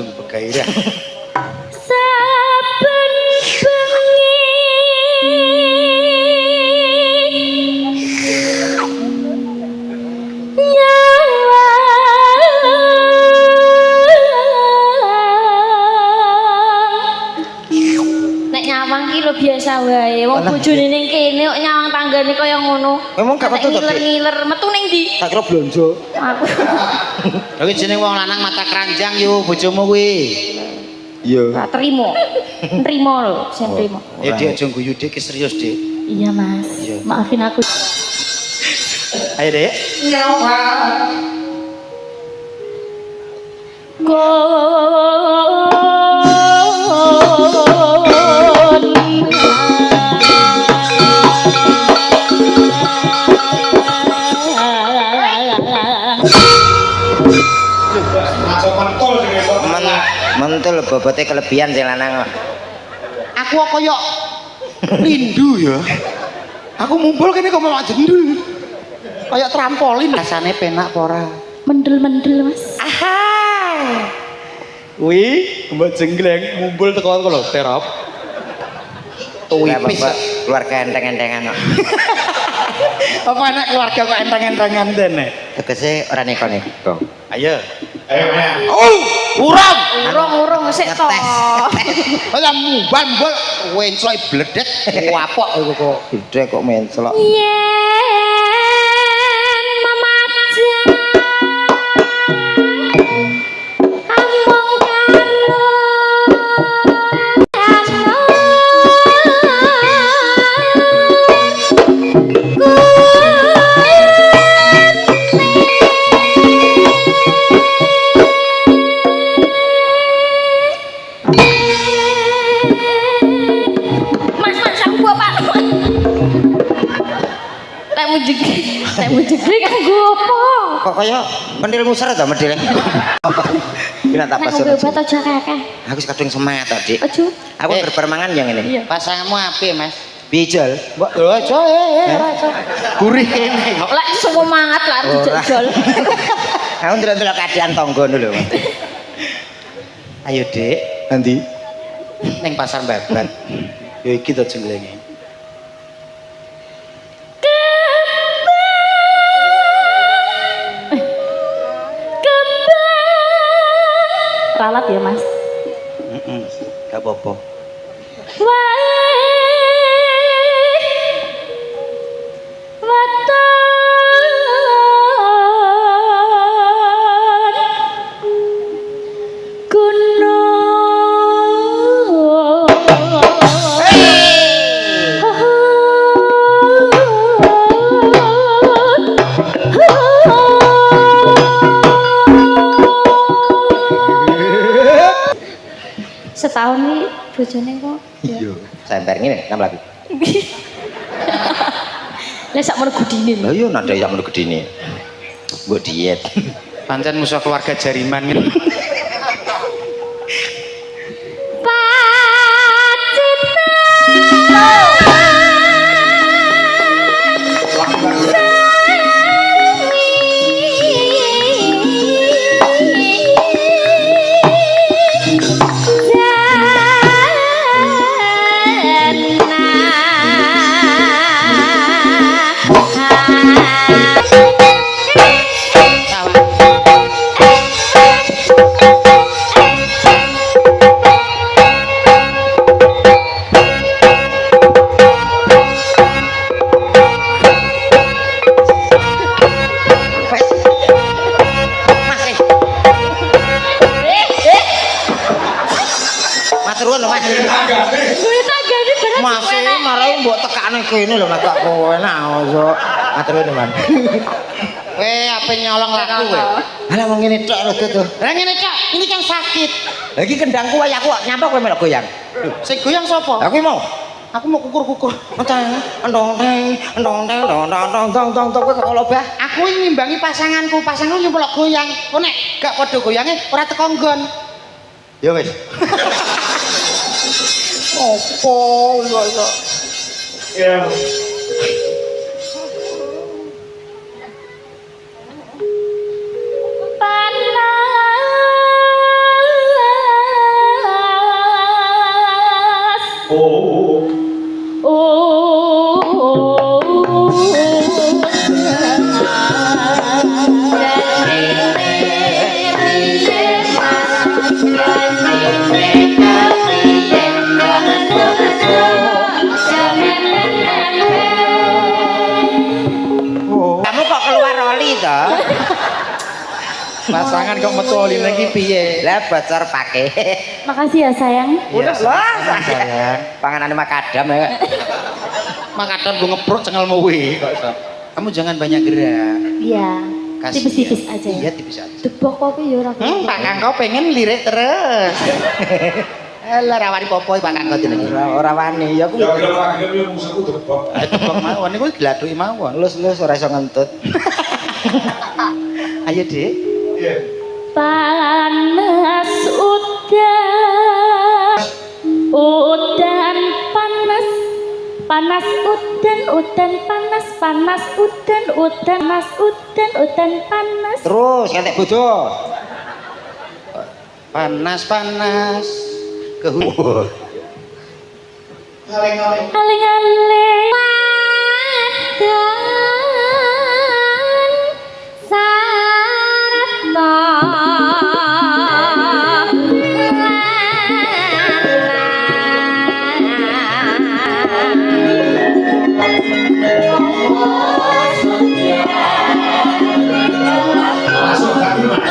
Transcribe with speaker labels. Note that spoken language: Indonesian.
Speaker 1: sungguh bergairah.
Speaker 2: Saben bengi nyawa nek nyawang ki lho biasa wae wong bojone ning kene kok nyawang tanggane kaya ngono.
Speaker 1: Memang gak metu to,
Speaker 2: ngiler metu ning ndi?
Speaker 1: Tak kira blonjo.
Speaker 2: Aku.
Speaker 1: Lha kuwi jeneng wong lanang mata keranjang yo bojomu kuwi. Iya.
Speaker 2: Tak trimo. Nrimo lho, sen trimo.
Speaker 1: Ya dia aja guyu Dik, serius Dik.
Speaker 2: Iya Mas.
Speaker 1: Iya.
Speaker 2: Maafin aku.
Speaker 1: Ayo Dik.
Speaker 3: Nyawa
Speaker 1: Mentul bobotnya kelebihan sing lanang.
Speaker 3: aku kok koyo rindu ya. Aku mumpul kene kok malah jendul. Kayak trampolin rasane penak apa ora?
Speaker 2: Mendel-mendel Mas.
Speaker 3: Aha.
Speaker 1: Wih, mbak jenggleng mumpul teko lho terop.
Speaker 3: Tuwipis
Speaker 1: Keluarga enteng-entengan kok.
Speaker 3: apa enak keluarga kok enteng-entengan dene.
Speaker 1: Tegese ora neko-neko. Ayo.
Speaker 2: Urung sik to.
Speaker 3: Lah mumbal wenclok bledek wapok iku kok.
Speaker 1: Gede kok mencelok.
Speaker 2: Yen memajang among Nek mujegre kanggo apa?
Speaker 1: Kok kaya pendil musar to medile. Kena tak pas.
Speaker 2: Nek obat aja kakek.
Speaker 1: Aku wis kadung semangat to, Dik.
Speaker 2: Ojo.
Speaker 1: Aku berpermangan yang ini.
Speaker 2: Iya.
Speaker 3: Pasanganmu apik, Mas.
Speaker 1: Bijol.
Speaker 3: Mbok lho aja aja. Gurih kene kok.
Speaker 2: Lek semangat lah dijol.
Speaker 1: Aku ndelok keadaan tangga lho. Ayo, Dik. Nanti
Speaker 3: Ning pasar babat.
Speaker 1: ya iki to jenglenge.
Speaker 2: Ralat ya Mas.
Speaker 1: Gak apa-apa.
Speaker 2: Setahun nih bojone kok.
Speaker 1: Iya. Semper ngene nang lagi.
Speaker 2: Lah sak menawa gudine.
Speaker 1: Lah yo nada sak menawa gedine. Mbok diet.
Speaker 3: Pancen musuh keluarga jariman gitu.
Speaker 1: Kene lho nek kowe enak ojo atur teman.
Speaker 3: Kowe ape nyolong laku kowe?
Speaker 1: Lah wong ngene tok lho to.
Speaker 3: Lah ngene Cak, ini kan sakit.
Speaker 1: Lah iki kendangku wae aku kok nyampok kowe melok goyang.
Speaker 3: Sing goyang sapa?
Speaker 1: Aku mau.
Speaker 3: Aku mau kukur-kukur.
Speaker 1: Enteng, endong kowe kok lobah.
Speaker 3: Aku iki ngimbangi pasanganku, pasanganku nyemplok goyang. Kok nek gak padha goyange ora teko nggon.
Speaker 1: Ya wis.
Speaker 3: Opo ya. Ya. Pasangan kok metu oli lagi piye?
Speaker 1: Lah bocor pake.
Speaker 2: Makasih ya sayang.
Speaker 3: Udah lah
Speaker 1: sayang. Panganane makadam ya.
Speaker 3: Makadam gue ngeprok cengelmu kuwi kok iso.
Speaker 1: Kamu jangan banyak gerak.
Speaker 2: Iya.
Speaker 1: Kasihan.
Speaker 2: Tipis-tipis aja ya.
Speaker 1: Iya, tipis aja.
Speaker 2: Debok kopi ya ora.
Speaker 3: Pak Kangko pengen lirik terus.
Speaker 1: Alah rawani popoi Pak Kangko jenenge. Ora wani ya aku.
Speaker 4: Ya gelem ra gelem ya musuhku debok.
Speaker 3: Tebak mawon niku diladuki mawon.
Speaker 1: Lus ora iso ngentut.
Speaker 3: Ayo, Dik.
Speaker 4: Iya.
Speaker 2: Panas udan panas panas udan panas panas udan panas.
Speaker 1: Terus ketek bojo.
Speaker 3: Panas kehu.
Speaker 2: Aling-aling wadan sarata
Speaker 4: Masuk hati mah.